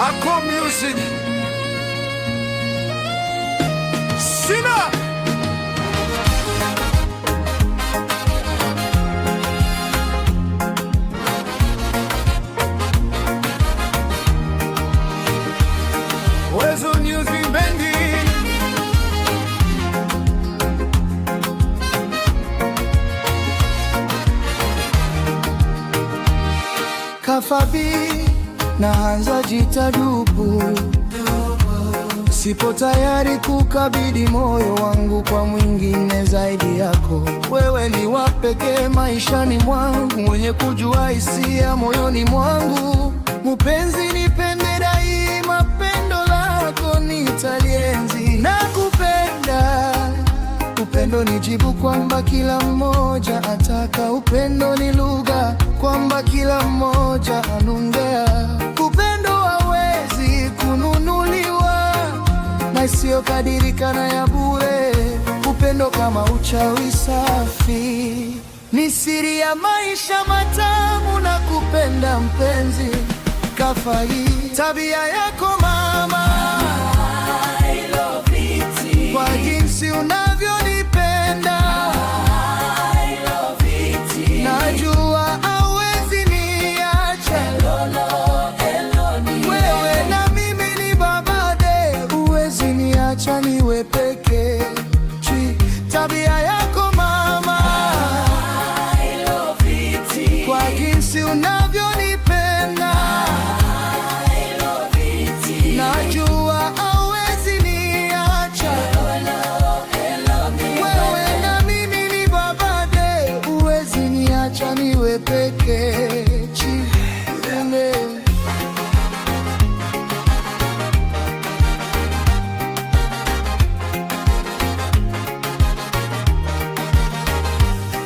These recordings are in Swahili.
Ako Music. Sina. Wezo News Bendi. Kafabi naanza jitadubu, sipo tayari kukabidhi moyo wangu kwa mwingine zaidi yako. Wewe ni wa pekee maishani mwangu, mwenye kujua hisia moyoni mwangu. Mpenzi, nipende daima, pendo lako nitalienzi. Nakupenda, upendo ni jibu, kwamba kila mmoja ataka. Upendo ni lugha, kwamba kila mmoja anongea. Upendo hawezi kununuliwa na isiyokadirika na ya bure. Upendo kama uchawi safi, ni siri ya maisha matamu. Na kupenda mpenzi, Kafai, tabia yako mama, I love it. Kwa jinsi unavyonipenda, I love it. Najua hauwezi niacha, wewe na mimi ni babade, huwezi niacha niwe peke. Tabia yako mama, I love it. Kwa jinsi unavyonipenda, I love it. Najua hauwezi niacha, wewe na mimi ni babade, huwezi niacha niwe peke.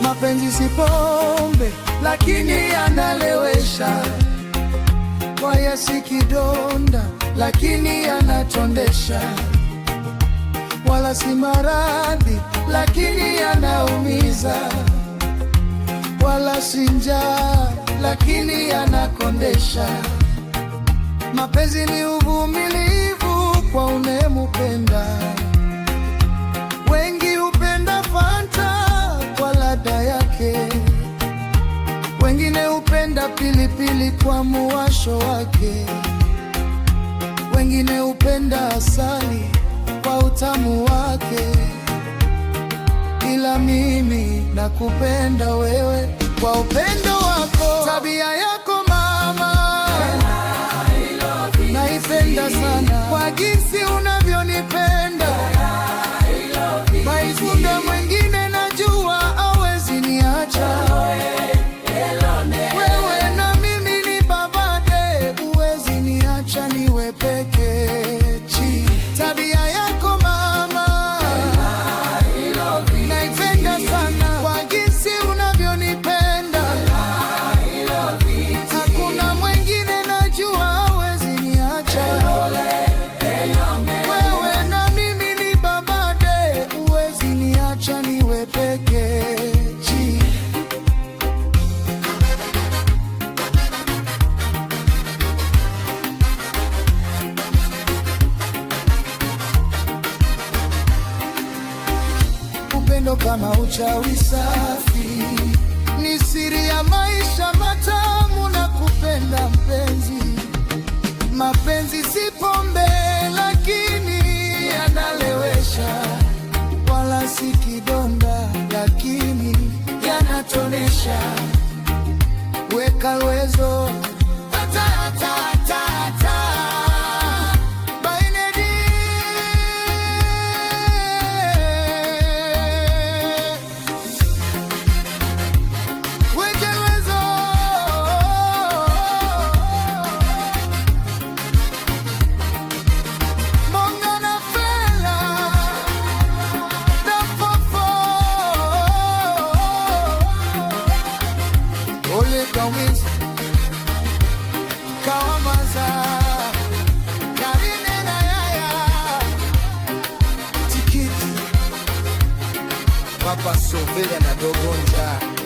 Mapenzi si pombe, lakini yanalewesha. Kwaya si kidonda, lakini yanatondesha. Wala si maradhi, lakini yanaumiza. Wala si njaa, lakini yanakondesha. Mapenzi ni uvumilivu kwa unemupenda. Wengi hupenda Fanta kwa ladha yake, wengine hupenda pilipili kwa muwasho wake, wengine hupenda asali kwa utamu wake. Ila mimi nakupenda wewe kwa upendo wako. Tabia yako mama, naipenda sana, kwa jinsi unavyonipenda. Maifunda mwengine najua hawezi niacha, wewe na mimi ni babade, huwezi niacha niwe peke. Tabia yako mama, naipenda sana, kwa jinsi unavyonipenda. Hakuna mwengine najua hawezi niacha, wewe na mimi ni babade, huwezi niacha niwe peke. Upendo kama uchawi safi, ni siri ya maisha matamu. Na kupenda mpenzi, mapenzi si pombe, lakini yanalewesha. Wala si kidonda, lakini yanatonesha. Weka Wezo Papa Sovela na Dogonja.